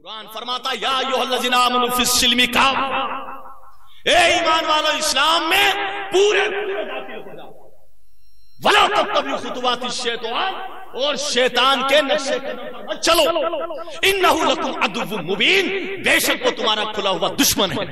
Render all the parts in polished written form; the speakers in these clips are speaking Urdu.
قرآن فرماتا یا ایھا الذین آمنوا فی السلم کافہ، اے ایمان والو اسلام میں پورے داخل ہو جاؤ، ولا تتبعوا خطوات الشیطان، اور شیطان کے نقشے پر چلو، انہ لکم عدو مبین، بے شک وہ تمہارا کھلا ہوا دشمن ہے۔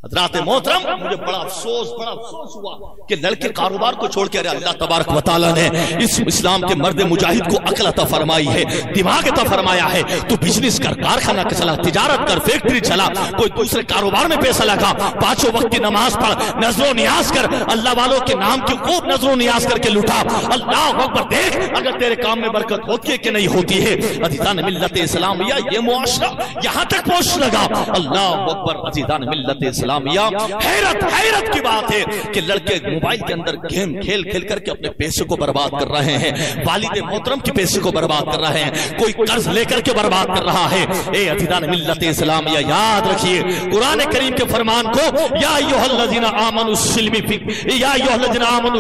حضرات محترم، مجھے بڑا افسوس ہوا کہ لڑکے کاروبار کو چھوڑ کے اللہ تبارک و تعالیٰ نے اس اسلام کے مرد مجاہد کو عقل عطا فرمائی ہے، دماغ عطا فرمایا ہے۔ تو بزنس کر، کارخانہ چلا، تجارت کر، فیکٹری چلا، کوئی دوسرے کاروبار میں پیسہ لگا، پانچوں وقت کی نماز پڑھ، نظر و نیاز کر، اللہ والوں کے نام کی خوب نظر و نیاز کر کے لٹا۔ اللہ اکبر، دیکھ اگر تیرے کام میں برکت ہوتی ہے کہ نہیں ہوتی ہے۔ عزیزان ملت اسلامیہ، یہ معاشرہ یہاں تک پہنچ لگا۔ اللہ اکبر، عزیزان ملت اسلامیہ، حیرت کی بات ہے کہ لڑکے موبائل کے اندر گیم کھیل کر کے اپنے پیسے کو برباد کر رہے ہیں، والد محترم کے پیسے کو برباد کر رہے ہیں، کوئی قرض لے کر کے برباد کر رہا ہے۔ اے عزیزان ملت اسلامیہ، یاد رکھیے قرآن کریم کے فرمان کو، یا ایھا الذین آمنوا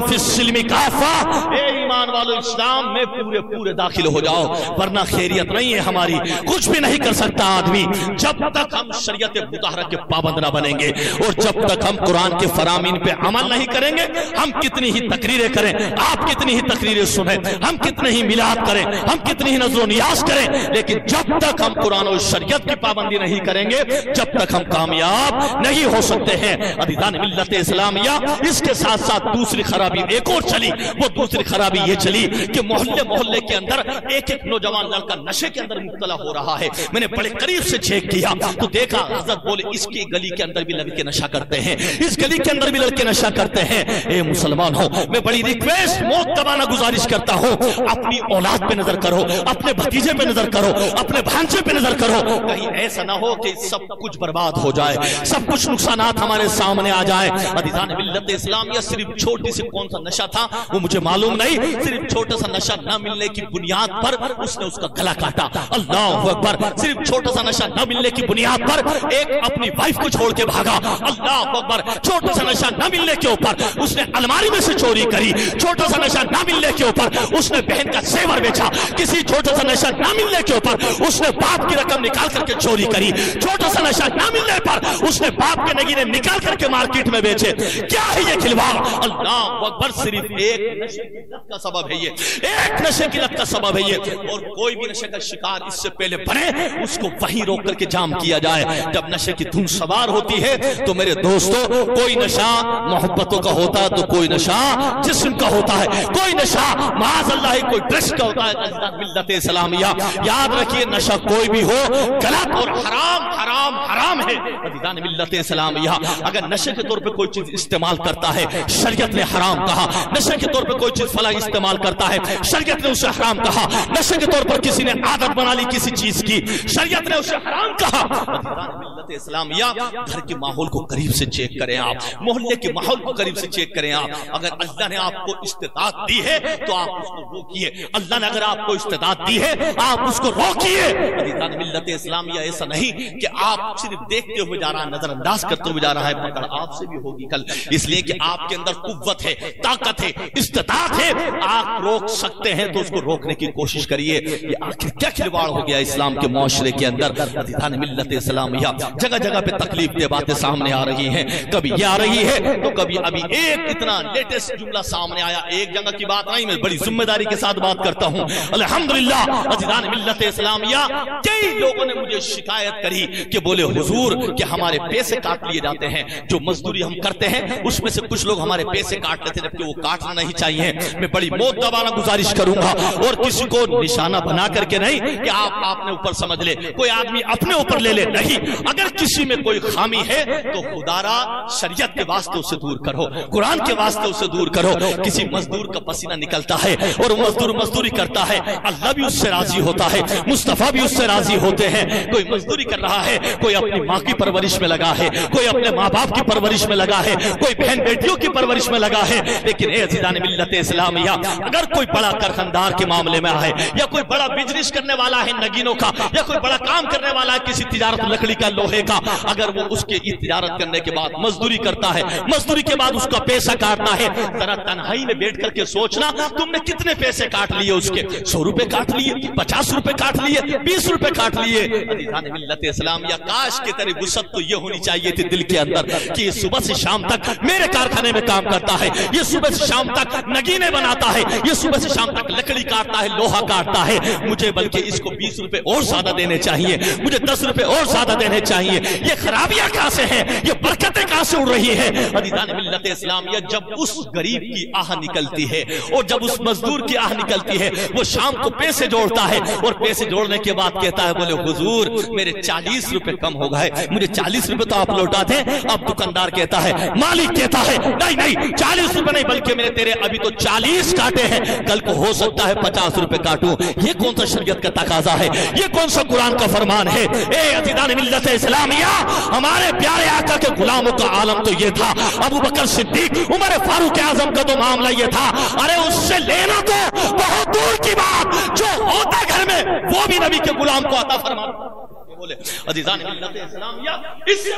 فی السلم کافہ، اے ایمان والو اسلام میں پورے داخل ہو جاؤ، ورنہ خیریت نہیں ہے ہماری۔ کچھ بھی نہیں کر سکتا آدمی جب تک ہم شریعت مطہرہ کے پابند نہ بنیں گے، اور جب تک ہم قرآن کے فرامین پہ عمل نہیں کریں گے۔ ہم کتنی ہی تقریریں کریں، آپ کتنی ہی تقریریں سنیں، ہم کتنے ہی میلاد کریں، ہم کتنی ہی نظر و نیاز کریں، لیکن جب تک ہم قرآن و شریعت کی پابندی نہیں کریں گے، جب تک ہم کامیاب نہیں ہو سکتے ہیں۔ عزیزان ملت اسلامیہ، اس کے ساتھ ساتھ دوسری خرابی ایک اور چلی۔ وہ دوسری خرابی یہ چلی کہ محلے کے اندر ایک نوجوان لڑکا نشے کے اندر مبتلا ہو رہا ہے۔ میں نے بڑے قریب سے چیک کیا تو دیکھا، حضرت بولے اس کی گلی کے اندر بھی لڑکے نشہ کرتے ہیں، اس گلی کے اندر بھی لڑکے نشہ کرتے ہیں۔ اے مسلمان ہو، میں بڑی ریکویسٹ موتبانہ گزارش کرتا ہوں، اپنی اولاد پہ نظر کرو، اپنے بھتیجے پہ نظر کرو، اپنے بھانجے پہ نظر کرو، کہیں ایسا نہ ہو کہ سب کچھ برباد ہو جائے، سب کچھ نقصانات ہمارے سامنے آ جائے۔ عزیزان ملت اسلامیہ، صرف چھوٹی سی کون سا نشہ تھا وہ مجھے معلوم نہیں، صرف چھوٹا سا نشہ نہ ملنے کی بنیاد پر اس نے اس کا گلا کاٹا۔ اللہ اکبر، صرف چھوٹا سا نشہ نہ ملنے کی بنیاد پر ایک اپنی وائف کو چھوڑ کے بھاگا۔ اللہ اکبر، چھوٹا سا نشہ نہ ملنے کے اوپر اس نے الماری میں سے چوری کری، چھوٹا سا نشہ نہ ملنے کے اوپر اس نے بہن کا زیور بیچا، کسی چھوٹا سا نشہ نہ ملنے کے اوپر اس نے باپ کی رقم نکال کر کے چوری کری، چھوٹا سا نشہ نہ ملنے پر اس نے باپ کے نگینے نکال کر کے مارکیٹ میں بیچے۔ کیا ہے یہ کھلواڑ؟ اللہ اکبر، صرف ایک نشے کی لت کا سبب ہے یہ، ایک نشے کی لت کا سبب ہے یہ۔ اور کوئی بھی نشے کا شکار اس سے پہلے بنے، اس کو وہیں روک کر کے جام کیا جائے۔ جب نشے کی دھن سوار ہوتی ہے تو میرے دوستو، کوئی نشہ محبتوں کا ہوتا ہے تو کوئی نشہ جسم کا ہوتا ہے، کوئی نشہ معاذ اللہ کوئی ڈرگس کا ہوتا ہے۔ عزیزان ملت اسلامیہ، یاد رکھیے نشہ کوئی بھی ہو، غلط اور حرام ہے۔ عزیزان ملت اسلامیہ، اگر نشے کے طور پہ کوئی چیز استعمال کرتا ہے، شریعت نے حرام کہا۔ نشے کے طور پہ کوئی چیز فلاں استعمال کرتا ہے، شریعت نے اسے حرام کہا۔ نشے کے طور پر کسی نے عادت بنا لی کسی چیز کی، شریعت نے اسے حرام کہا۔ عزیزان ملت اسلامیہ، گھر کے ماحول کو قریب سے چیک کریں آپ، محلے کے ماحول کو قریب سے چیک کریں آپ۔ اگر اللہ نے آپ کو استطاعت دی ہے تو آپ اس کو روکیے، اللہ نے اگر آپ کو استطاعت دی ہے آپ اس کو روکیے۔ عزیزان ملت اسلامیہ، ایسا نہیں کہ آپ صرف دیکھتے ہوئے جا رہا ہے، نظر انداز کرتے ہوئے جا رہا ہے، پکڑ آپ سے بھی ہوگی کل، اس لیے کہ آپ کے اندر قوت ہے، طاقت ہے، استطاعت ہے، آپ روک سکتے ہیں تو اس کو روکنے کی کوشش کریے۔ یہ آخر کیا کھلواڑ ہو گیا اسلام کے معاشرے کے اندر؟ عزیزان ملت اسلامیہ، جگہ جگہ پہ تکلیف دہ باتیں سامنے آ رہی ہیں، کبھی یہ آ رہی ہے تو کبھی ابھی ایک اتنا لیٹسٹ جملہ سامنے آیا، ایک جگہ کی بات نہیں، میں بڑی ذمہ داری کے ساتھ بات کرتا ہوں الحمدللہ۔ عزیزان ملت اسلامیہ، کئی لوگوں نے مجھے شکایت کری کہ بولے حضور کہ ہمارے پیسے کاٹ لیے جاتے ہیں، جو مزدوری ہم کرتے ہیں اس میں سے کچھ لوگ ہمارے پیسے کاٹ لیتے ہیں جبکہ وہ کاٹنا نہیں چاہیے۔ میں بڑی مؤدبانہ گزارش کروں گا، اور کسی کو نشانہ بنا کر کے نہیں کہ آپ اپنے اوپر سمجھ لے، کوئی آدمی اپنے اوپر لے لے، نہیں۔ اگر کسی میں کوئی خامی ہے تو خدا را شریعت کے واسطے اسے دور کرو، قرآن کے واسطے اسے دور کرو۔ کسی مزدور کا پسینہ نکلتا ہے اور مزدور مزدوری کرتا ہے، اللہ بھی اس سے راضی ہوتا ہے، مصطفیٰ بھی اس سے راضی ہوتے ہیں۔ کوئی مزدوری کر رہا ہے، کوئی اپنی ماں کی پرورش میں لگا ہے، کوئی اپنے ماں باپ کی پرورش میں لگا ہے، کوئی بہن بیٹیوں کی پرورش میں لگا ہے۔ لیکن اے عزیزان ملت اسلامیہ، اگر کوئی بڑا کارخاندار کے معاملے میں آئے، یا کوئی بڑا بزنس کرنے والا ہے نگینوں کا، یا کوئی بڑا کام کرنے والا ہے کسی تجارت لکڑی کا، لوہے کا، اگر وہ اس کے تجارت کرنے کے بعد مزدوری کرتا ہے، مزدوری کے بعد اس کا پیسہ کاٹتا ہے. ذرا تنہائی میں بیٹھ کر کے سوچنا تم نے کتنے پیسے کاٹ لیے اس کے. 100 روپے کاٹ لیے، 50 روپے کاٹ لیے، 20 روپے کاٹ لیے. عزیزان ملت اسلامیہ، کاش کے تیری وسعت تو یہ ہونی چاہیے تھی دل کے اندر کہ یہ صبح سے شام تک میرے کارخانے میں کام کرتا ہے، یہ صبح سے شام تک نگینے بناتا ہے، یہ صبح سے شام تک لکڑی کاٹتا ہے، لوہا کاٹتا ہے. مجھے بلکہ اس کو 20 روپے اور زیادہ دینے چاہیے، مجھے 10 روپے اور زیادہ دینے چاہیے. یہ خرابیاں کہاں سے ہیں؟ یہ برکتیں کہاں سے اڑ رہی ہیں؟ عزیزان ملت اسلامیہ، جب اس غریب کی آہ نکلتی ہے اور جب اس مزدور کی آہ نکلتی ہے، وہ شام کو پیسے جوڑتا ہے اور پیسے جوڑنے کے بعد کہتا ہے بولے حضور میرے 40 روپے کم ہو گئے، مجھے 40 روپے تو آپ لوٹا دیں. اب دکاندار کہتا ہے، مالک کہتا ہے نہیں 40 روپے نہیں بلکہ میرے تیرے ابھی تو 40 کاٹے ہیں، کل کو ہو سکتا ہے 50 روپے کاٹوں. یہ کون سا شریعت کا تقاضا ہے؟ یہ کون سا قرآن کا فرمان ہے؟ اے عزیزان ملت اسلامیہ، ہمارے پیارے آقا کے غلاموں کا عالم تو یہ تھا. ابو بکر صدیق، عمر فاروق اعظم کا تو معاملہ یہ تھا، ارے اس سے لینا تو بہت دور کی بات، جو ہوتا گھر میں وہ بھی نبی کے غلام کو عطا فرماتا. بولے عزیزان ملت اسلامیہ، اس سے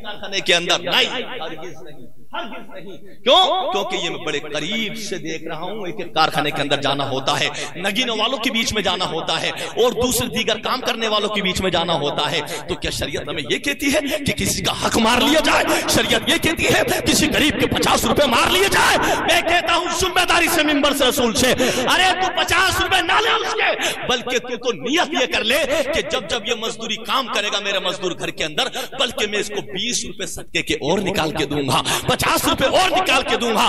کارخانے کے اندر نہیں، ہرگز نہیں، ہرگز نہیں. کیوں؟ کیونکہ یہ میں بڑے قریب سے دیکھ رہا ہوں. ایک کارخانے کے اندر جانا ہوتا ہے، نگینوں والوں کے بیچ میں جانا ہوتا ہے اور دوسرے دیگر کام کرنے والوں کے بیچ میں جانا ہوتا ہے. تو کیا شریعت ہمیں یہ کہتی ہے کہ کسی کا حق مار لیا جائے؟ شریعت یہ کہتی ہے کسی غریب کے 50 روپے مار لیے جائے؟ میں کہتا ہوں ذمہ داری سے منبر سے رسول سے، ارے تو 50 روپے نہ لے اس کے، بلکہ تو نیت یہ کر لے کہ جب یہ مزدوری کام کرے گا میرا مزدور گھر کے اندر، بلکہ میں اس کو 20 روپے صدقے کے اور نکال کے دوں گا، 50 روپے اور نکال کے دوں گا.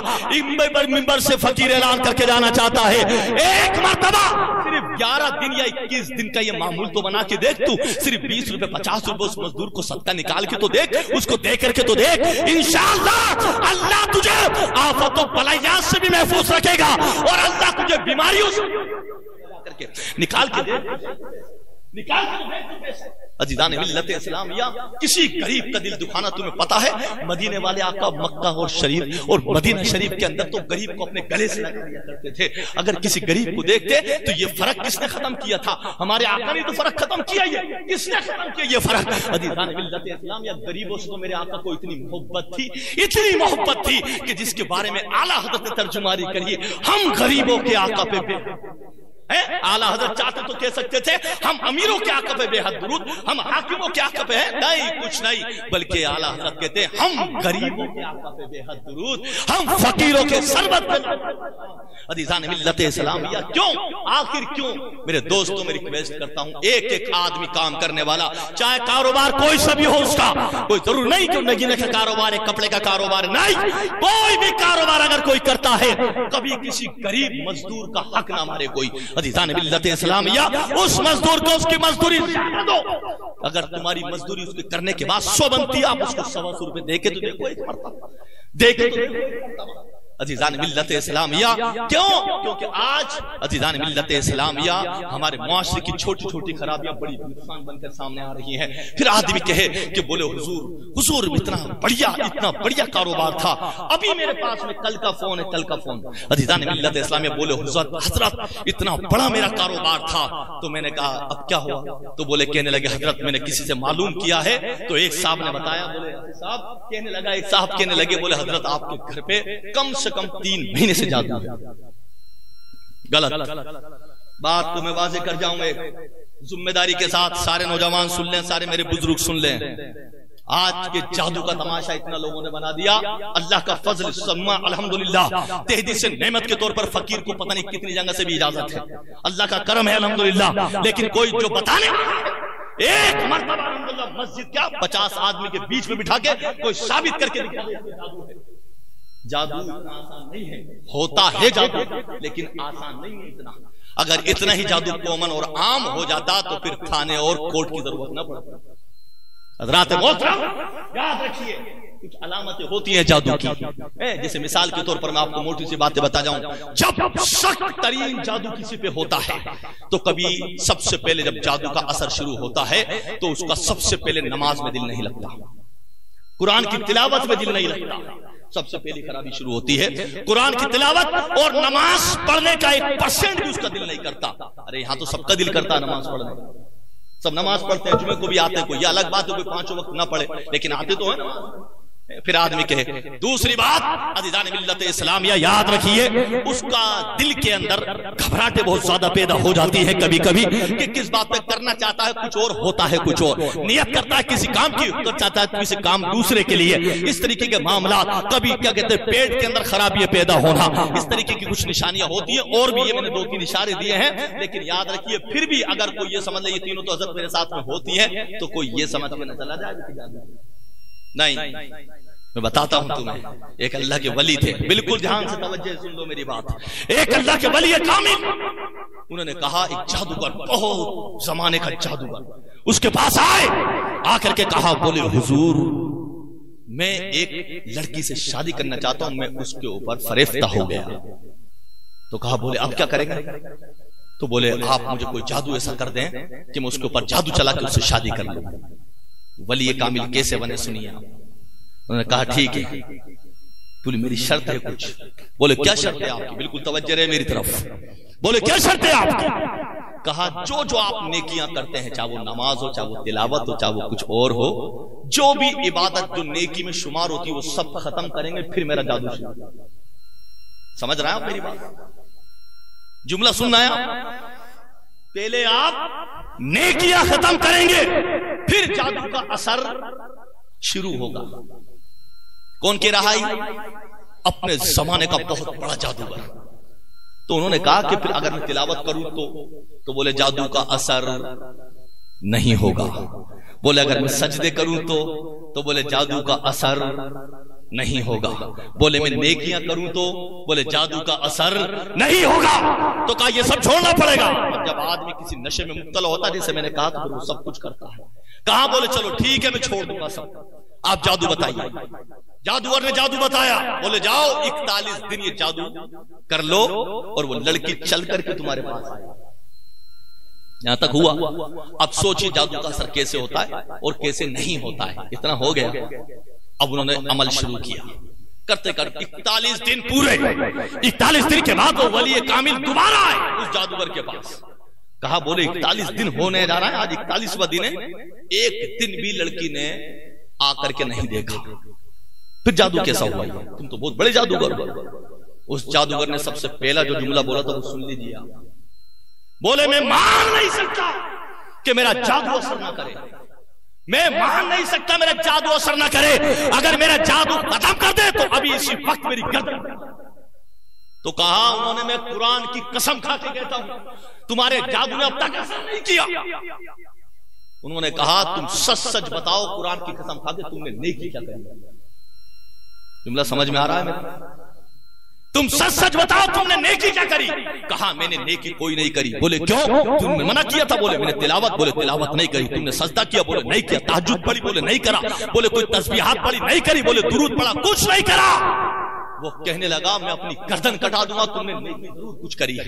منبر سے فقیر اعلان کر کے جانا چاہتا ہے، ایک مرتبہ صرف 11 دن یا 21 دن کا یہ معمول تو بنا کے دیکھ، تو صرف 20 روپے 50 روپے اس مزدور کو صدقہ نکال کے تو دیکھ، اس کو دے کر کے تو دیکھ. انشاءاللہ اللہ تجھے آفت و بلایات سے بھی محفوظ رکھے گا اور اللہ تجھے بیماریوں سے نکال کے دے. عزیزان ملت اسلامیہ، کسی غریب کا دل دکھانا تمہیں پتا ہے؟ مدینے والے آقا مکہ اور شریف اور مدینہ شریف کے اندر تو غریب کو اپنے گلے سے لگا دیا کرتے تھے. اگر کسی غریب کو دیکھتے تو یہ فرق کس نے ختم کیا تھا؟ ہمارے آقا نے تو فرق ختم کیا. یہ کس نے ختم کیا یہ فرق؟ عزیزان ملت اسلامیہ، غریبوں سے تو میرے آقا کو اتنی محبت تھی، اتنی محبت تھی کہ جس کے بارے میں اعلیٰ حضرت نے ترجمانی کری، ہم غریبوں کے آقا پہ اعلیٰ حضرت چاہتے تو کہہ سکتے تھے ہم امیروں کے آقا پہ بے حد درود، ہم حاکموں کے آقا پہ ہیں، نہیں کچھ نہیں، بلکہ اعلیٰ حضرت کہتے ہیں ہم غریبوں کے آقا پہ بے حد درود، ہم فقیروں کے سربت پہ. عزیزان ملت اسلامیہ، کیوں؟ آخر کیوں؟ میرے دوستوں میں ریکویسٹ کرتا ہوں، ایک آدمی کام کرنے والا، چاہے کاروبار کوئی سا بھی ہو اس کا، کوئی ضرور نہیں کہ نگینے کا کاروبار ہے، کپڑے کا کاروبار نہیں، کوئی بھی کاروبار اگر کوئی کرتا ہے کبھی کسی غریب مزدور کا حق نہ مارے کوئی. عزیزان ملت اسلامیہ، اس مزدور کو اس کی مزدوری زیادہ دو. اگر تمہاری مزدوری اس کے کرنے کے بعد 100 بنتی ہے، آپ اس کو 125 روپے دے کے تو دیکھو ایک مرتبہ، دیکھے تو. عزیزان ملت اسلامیہ، کیوں؟ کیونکہ آج عزیزان ملت اسلامیہ ہمارے معاشرے کی چھوٹی چھوٹی خرابیاں بڑی نقصان بن کر سامنے آ رہی ہیں. پھر آدمی کہے کہ بولے حضور اتنا بڑھیا کاروبار تھا، ابھی میرے پاس میں کل کا فون. عزیزان ملت اسلامیہ، بولے حضرت اتنا بڑا میرا کاروبار تھا. تو میں نے کہا اب کیا ہوا؟ تو بولے کہنے لگے حضرت میں نے کسی سے معلوم کیا ہے، تو ایک صاحب نے بتایا. بولے صاحب کہنے لگا، ایک صاحب کہنے لگے بولے حضرت آپ کے گھر پہ کم سے کم 3 مہینے سے جادو ہے. غلط بات تو میں واضح کر جاؤں گا، ذمہ داری کے ساتھ سارے نوجوان سن لیں، سارے میرے بزرگ سن لیں. آج کے جادو کا تماشا اتنا لوگوں نے بنا دیا. اللہ کا فضل سما الحمدللہ، تحدیث نعمت کے طور پر فقیر کو پتہ نہیں کتنی جگہ سے بھی اجازت ہے، اللہ کا کرم ہے الحمدللہ. لیکن کوئی جو بتانے ایک مرتبہ الحمدللہ مسجد کیا 50 آدمی کے بیچ میں بٹھا کے کوئی ثابت کر کے دکھا دے جادو ہے. جادو آسان نہیں ہے، ہوتا ہے جادو لیکن آسان نہیں ہے اتنا. اگر اتنا ہی جادو کامن اور عام ہو جاتا تو پھر تھانے اور کورٹ کی ضرورت نہ پڑتی. حضرات محترم یاد رکھیے، کچھ علامتیں ہوتی ہیں جادو کی. جیسے مثال کے طور پر میں آپ کو موٹی سی باتیں بتا جاؤں. جب سخت ترین جادو کسی پہ ہوتا ہے تو کبھی سب سے پہلے جب جادو کا اثر شروع ہوتا ہے تو اس کا سب سے پہلے نماز میں دل نہیں لگتا، قرآن کی تلاوت میں دل نہیں لگتا. سب سے پہلی خرابی شروع ہوتی ہے قرآن کی تلاوت اور نماز پڑھنے کا 1% بھی اس کا دل نہیں کرتا. ارے یہاں تو سب کا دل کرتا ہے نماز پڑھنے. سب نماز پڑھتے ہیں، جمعے کو بھی آتے ہیں، کوئی یہ الگ بات ہے کوئی 5 وقت نہ پڑھے، لیکن آتے تو ہیں نماز۔ پھر آدمی کہے دوسری بات، عزیزان ملت اسلامیہ یاد رکھیے، اس کا دل کے اندر گھبراہٹیں بہت زیادہ پیدا ہو جاتی ہے کبھی کبھی کہ کس بات پہ کرنا چاہتا ہے کچھ اور، ہوتا ہے کچھ اور، نیت کرتا ہے کسی کام کی، چاہتا ہے کسی کام دوسرے کے لیے، اس طریقے کے معاملات، کبھی کیا کہتے ہیں پیٹ کے اندر خرابیاں پیدا ہونا، اس طریقے کی کچھ نشانیاں ہوتی ہیں، اور بھی یہ میں نے 2-3 اشارے دیے ہیں، لیکن یاد رکھیے پھر بھی اگر کوئی یہ سمجھ لے یہ تینوں تو حضرت میرے ساتھ میں ہوتی ہے، تو کوئی یہ سمجھ میں نہ چلا جائے نہیں۔ میں بتاتا ہوں تمہیں، ایک اللہ کے ولی تھے، بالکل دھیان سے توجہ سن لو میری بات، ایک اللہ کے ولی کامل، انہوں نے کہا ایک جادوگر، بہت زمانے کا جادوگر اس کے پاس آئے، آ کر کے کہا، بولے حضور میں ایک لڑکی سے شادی کرنا چاہتا ہوں، میں اس کے اوپر فریفتہ ہو گیا۔ تو کہا بولے اب کیا کریں گے؟ تو بولے آپ مجھے کوئی جادو ایسا کر دیں کہ میں اس کے اوپر جادو چلا کے اس سے شادی کر لوں۔ ولی کامل کیسے بنے سنیے آپ۔ انہوں نے کہا ٹھیک ہے، بولے میری شرط ہے کچھ۔ بولے کیا شرط ہے آپ کی؟ بالکل توجہ رہے میری طرف۔ بولے کیا شرط ہے آپ کی؟ کہا جو آپ نیکیاں کرتے ہیں، چاہے وہ نماز ہو، چاہے وہ تلاوت ہو، چاہے وہ کچھ اور ہو، جو بھی عبادت جو نیکی میں شمار ہوتی ہے وہ سب ختم کریں گے، پھر میرا جادو شروع۔ سمجھ رہے ہیں آپ میری بات؟ جملہ سننا ہے آپ، پہلے آپ نیکیاں ختم کریں گے، پھر جادو کا اثر شروع ہوگا۔ کون کہہ رہا ہے؟ اپنے زمانے کا بہت بڑا جادوگر۔ تو انہوں نے کہا کہ پھر اگر میں تلاوت کروں تو بولے جادو کا اثر نہیں ہوگا۔ بولے اگر میں سجدے کروں تو بولے جادو کا اثر نہیں ہوگا۔ بولے میں نیکیاں کروں تو بولے جادو کا اثر نہیں ہوگا۔ تو کہا یہ سب چھوڑنا پڑے گا۔ جب آدمی کسی نشے میں مبتلا ہوتا ہے، جیسے میں نے کہا، تو وہ سب کچھ کرتا ہے۔ کہا بولے چلو ٹھیک ہے میں چھوڑ دوں گا سب، آپ جادو بتائیے۔ جادوگر نے جادو بتایا، بولے جاؤ 41 دن یہ جادو کر لو، اور وہ لڑکی چل کر کے تمہارے پاس آئے۔ یہاں تک ہوا۔ اب سوچیے جادو کا اثر کیسے ہوتا ہے اور کیسے نہیں ہوتا ہے۔ اتنا ہو گیا، اب انہوں نے عمل شروع کیا، کرتے کرتے 41 دن پورے۔ 41 دن کے بعد وہ ولی کامل دوبارہ آئے اس جادوگر کے پاس۔ کہا بولے 41 دن ہونے جا رہا ہے، آج 41واں دن ہے، ایک دن بھی لڑکی نے آ کر کے نہیں دیکھا۔ پھر جادو کیسا ہوا؟ تم تو بہت بڑے جادوگر ہو۔ اس جادوگر نے سب سے پہلا جو جملہ بولا تھا وہ سن لیجیے آپ۔ بولے میں مان نہیں سکتا کہ میرا جادو اثر نہ کرے، میں مان نہیں سکتا میرا جادو اثر نہ کرے، اگر میرا جادو ختم کر دے تو ابھی اسی وقت میری گردن۔ تو کہا انہوں نے، میں قرآن کی قسم کھا کے کہتا ہوں تمہارے جادو نے اب تک اثر نہیں کیا۔ انہوں نے کہا تم سچ سچ بتاؤ قرآن کی قسم کھا کے تم نے نیکی کیا کری؟ جملہ سمجھ میں آ رہا ہے میرا؟ تم سچ سچ بتاؤ تم نے نیکی کیا کری؟ کہا میں نے نیکی کوئی نہیں کری۔ بولے کیوں؟ تم نے منع کیا تھا۔ بولے میں نے تلاوت، بولے تلاوت نہیں کری۔ تم نے سجدہ کیا؟ بولے نہیں کیا۔ تہجد پڑھی؟ بولے نہیں کرا۔ بولے کوئی تسبیحات پڑھی؟ نہیں کری۔ بولے درود پڑھا؟ کچھ نہیں کرا۔ وہ کہنے لگا میں اپنی گردن کٹا دوں گا، تم نے نیکی ضرور کچھ کری ہے۔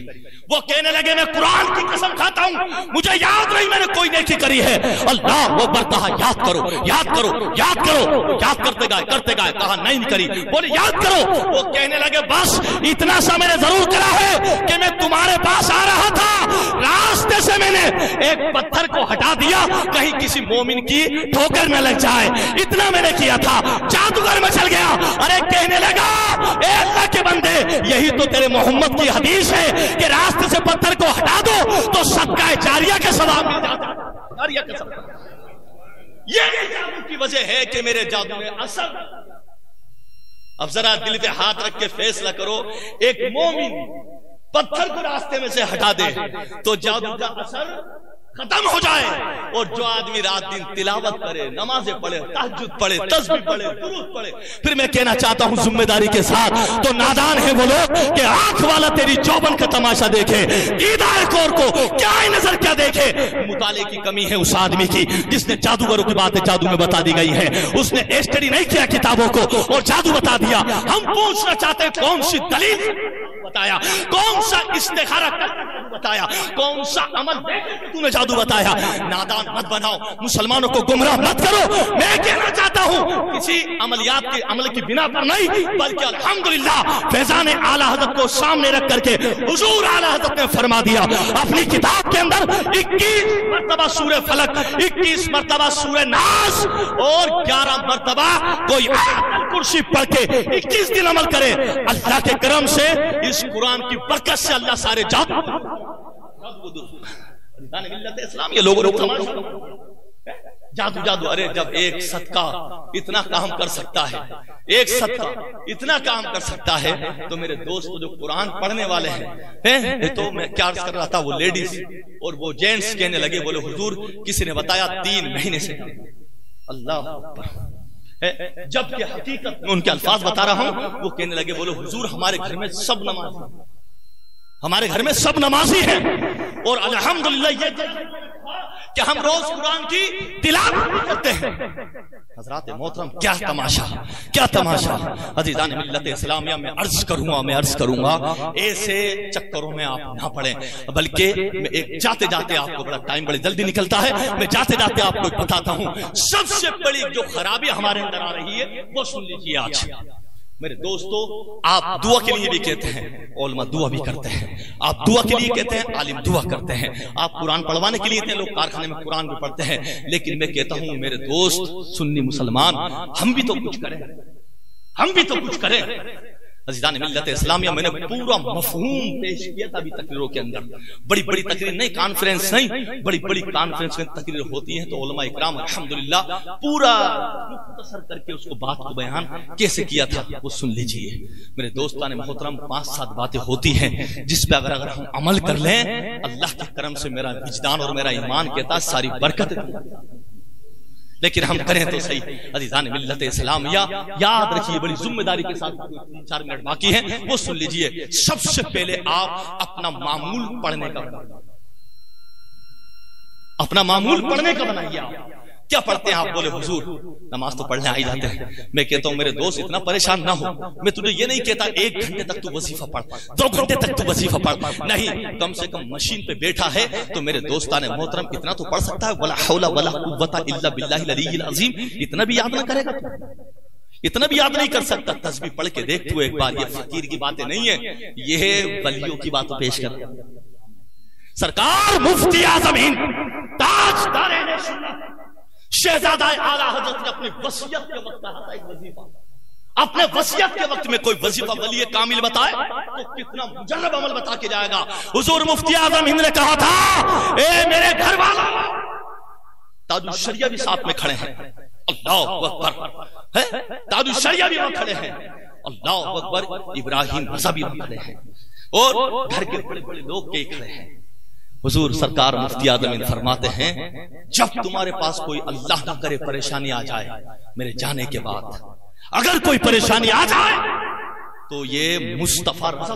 وہ کہنے لگے میں قرآن کی قسم کھاتا ہوں مجھے یاد نہیں میں نے کوئی نیکی کری ہے۔ اللہ وہ کہا یاد کرو یاد کرو یاد کرو۔ یاد کرتے گئے کہا نہیں کری۔ بولے یاد کرو۔ وہ کہنے لگے بس اتنا سا میں نے ضرور کرا ہے کہ میں تمہارے پاس آ رہا تھا، راستے سے میں نے ایک پتھر کو ہٹا دیا کہیں کسی مومن کی ٹھوکر نہ لگ جائے، اتنا میں نے کیا تھا۔ جادوگر میں چل گیا۔ ارے کہنے لگا اے اللہ کے بندے یہی تو تیرے محمد کی حدیث ہے کہ راستے سے پتھر کو ہٹا دو تو صدقہ جاریہ کے ثواب مل جاتا ہے۔ جاریہ کے ثواب، یہ جادو کی وجہ ہے کہ میرے جادو میں اثر۔ اب ذرا دل پہ ہاتھ رکھ کے فیصلہ کرو، ایک مومن پتھر کو راستے میں سے ہٹا دے تو جادو کا اثر ختم ہو جائے، اور جو آدمی رات دن تلاوت کرے، نمازیں پڑھے، تہجد پڑھے، تسبیح پڑھے، درود پڑھے۔ پھر میں کہنا چاہتا ہوں ذمہ داری کے ساتھ، تو نادان ہیں وہ لوگ کہ آنکھ والا تیری چوبن کا تماشا دیکھے، دیدار کور کو کیا نظر کیا دیکھے۔ مطالعے کی کمی ہے اس آدمی کی جس نے جادوگروں کی باتیں جادو میں بتا دی گئی ہے، اس نے اسٹڈی نہیں کیا کتابوں کو اور جادو بتا دیا۔ ہم پوچھنا چاہتے ہیں کون سی دلیل بتایا, کون سا استخارہ بتایا, کون سا عمل تو نے جادو بتایا. نادان مت بناؤ, مسلمانوں کو گمراہ مت کرو. میں کہنا چاہتا ہوں کسی عملیات کے عمل کی بنا پر نہیں, بلکہ الحمدللہ فیضان اعلیٰ حضرت کو سامنے رکھ کر کے حضور اعلیٰ حضرت نے فرما دیا اپنی کتاب کے اندر 21 مرتبہ سورہ فلق, 21 مرتبہ سورہ ناس اور 11 مرتبہ کوئی کرسی پڑھ کے 21 دن عمل کرے. اللہ کے کرم سے اس قرآن کی برکت سے اللہ سارے جادو ملت اسلام یہ لوگوں جادو. ارے جب ایک صدقہ اتنا کام کر سکتا ہے, ایک صدقہ اتنا کام کر سکتا ہے, تو میرے دوست جو قرآن پڑھنے والے ہیں, تو میں کیا عرض کر رہا تھا, وہ لیڈیز اور وہ جینٹس کہنے لگے, بولے حضور کسی نے بتایا 3 مہینے سے. اللہ جبکہ حقیقت میں ان کے الفاظ بتا رہا ہوں, وہ کہنے لگے, بولے حضور ہمارے گھر میں سب نمازی ہیں, ہمارے گھر میں سب نمازی ہیں, اور الحمدللہ یہ کہ ہم روز قرآن کی تلاوت کرتے ہیں. حضرات محترم کیا تماشا, کیا تماشا. عزیزان ملت اسلامیہ میں عرض کروں گا ایسے چکروں میں آپ نہ پڑیں, بلکہ میں ایک جاتے جاتے آپ کو, بڑا ٹائم بڑی جلدی نکلتا ہے, میں جاتے جاتے آپ کو بتاتا ہوں سب سے بڑی جو خرابی ہمارے اندر آ رہی ہے وہ سن لیجیے. آج میرے دوستو, آپ دعا کے لیے بھی کہتے ہیں, علماء دعا بھی کرتے ہیں, آپ دعا کے لیے کہتے ہیں, عالم دعا کرتے ہیں, آپ قرآن پڑھوانے کے لیے کہتے ہیں, لوگ کارخانے میں قرآن بھی پڑھتے ہیں. لیکن میں کہتا ہوں میرے دوست سنی مسلمان, ہم بھی تو کچھ کریں, ہم بھی تو کچھ کریں. عزیزان ملت اسلامیہ میں نے پورا مفہوم پیش کیا تھا ابھی تقریروں کے اندر. بڑی بڑی تقریر نہیں, کانفرنس نہیں, بڑی بڑی کانفرنس میں تقریر ہوتی ہیں تو علماء اکرام الحمدللہ پورا مختصر کر کے اس کو بات کو بیان کیسے کیا تھا وہ سن لیجئے. میرے دوستان محترم 5-7 باتیں ہوتی ہیں جس پہ اگر ہم عمل کر لیں, اللہ کے کرم سے میرا وجدان اور میرا ایمان کہتا ہے ساری برکت, لیکن ہم کریں تو صحیح. عزیزان ملت اسلامیہ یاد رکھیے, بڑی ذمہ داری کے ساتھ 4 منٹ باقی ہیں, وہ سن لیجئے. سب سے پہلے آپ اپنا معمول پڑھنے کا, اپنا معمول پڑھنے کا بنائیے. کیا پڑھتے ہیں آپ؟ بولے حضور نماز تو پڑھنے آئی جاتے ہیں. میں کہتا ہوں میرے دوست اتنا پریشان نہ ہو, میں تجھے یہ نہیں کہتا 1 گھنٹے تک تو وظیفہ پڑھ, 2 گھنٹے تک تو وظیفہ پڑھ, نہیں, کم سے کم مشین پہ بیٹھا ہے تو میرے دوستان محترم اتنا تو پڑھ سکتا ہے. ولا حول ولا قوت الا باللہ العلی العظیم. اتنا بھی یاد نہ کرے گا, اتنا بھی یاد نہیں کر سکتا. تسبیح پڑھ کے دیکھ تو ایک بار, یہ فقیر کی باتیں نہیں ہیں, یہ ولیوں کی باتیں پیش کر. سرکار مفتی اعظم ہند تاجدار اہل سنت شہزادہ اعلیٰ حضرت نے اپنی وصیت کے وقت کہا تھا ایک وظیفہ, اپنے وصیت کے وقت میں کوئی وظیفہ ولی کامل بتائے تو کتنا مجرب عمل بتا کے جائے گا. حضور مفتی اعظم ہند نے کہا تھا, اے میرے گھر والا, تاج الشریعہ بھی ساتھ میں کھڑے ہیں, اللہ اکبر, تاج الشریعہ بھی وہاں کھڑے ہیں, اللہ اکبر, ابراہیم رضا بھی وہاں کھڑے ہیں, اور گھر کے بڑے بڑے لوگ کے کھڑے ہیں. حضور سرکار مفتی اعظم ہند فرماتے ہیں جب تمہارے پاس کوئی اللہ نہ کرے پریشانی آ جائے میرے جانے کے بعد, اگر کوئی پریشانی آ جائے تو یہ مصطفیٰ رضا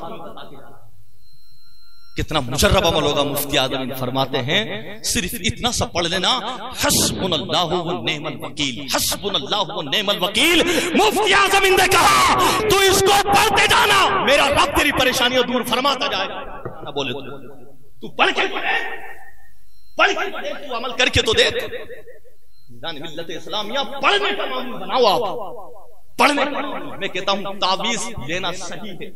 کتنا مجرب عمل ہوگا. مفتی اعظم ہند فرماتے ہیں صرف اتنا سا پڑھ لینا, حسبنا اللہ و نعم الوکیل, حسبنا اللہ و نعم الوکیل. مفتی اعظم ہند نے کہا تو اس کو پڑھتے جانا, میرا رب تیری پریشانیاں دور فرماتا جائے گا. بولے تو پڑھ کے پڑھے, تو عمل کر کے تو دیکھ. ملت اسلامیہ پڑھنے کا معمول بناؤ آپ, پڑھنے کا. میں کہتا ہوں تعویذ لینا صحیح ہے,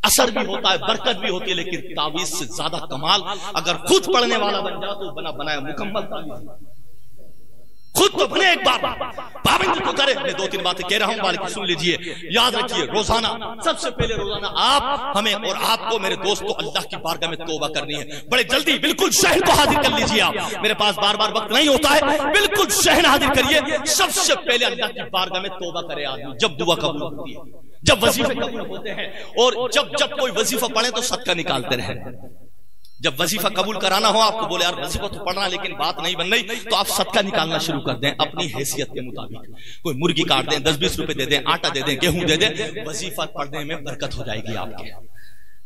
اثر بھی ہوتا ہے, برکت بھی ہوتی ہے, لیکن تعویذ سے زیادہ کمال اگر خود پڑھنے والا بن جائے تو بنا بنایا مکمل تعویذ. خود تو بنے ایک بار, پابندی کو کرے. میں 2-3 باتیں کہہ رہا ہوں, باقی سن لیجئے. یاد رکھیے روزانہ, سب سے پہلے روزانہ آپ ہمیں اور آپ کو میرے دوست کو اللہ کی بارگاہ میں توبہ کرنی ہے. بڑے جلدی بالکل شہر کو حاضر کر لیجئے آپ, میرے پاس بار بار وقت نہیں ہوتا ہے, بالکل شہر حاضر کریے. سب سے پہلے اللہ کی بارگاہ میں توبہ کرے آدمی جب دعا قبول ہوتی ہے, جب وظیفے قبول ہوتے ہیں, اور جب کوئی وظیفہ پڑھے تو صدقہ نکالتے رہیں. جب وظیفہ قبول کرانا ہو آپ کو, بولے یار وظیفہ تو پڑھنا لیکن بات نہیں بن رہی, تو آپ صدقہ نکالنا شروع کر دیں اپنی حیثیت کے مطابق. کوئی مرغی کاٹ دیں, 10-20 روپے دے دیں, آٹا دے دیں, گیہوں دے دیں, وظیفہ پڑھنے میں برکت ہو جائے گی آپ کے.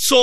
100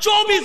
24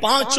5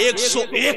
101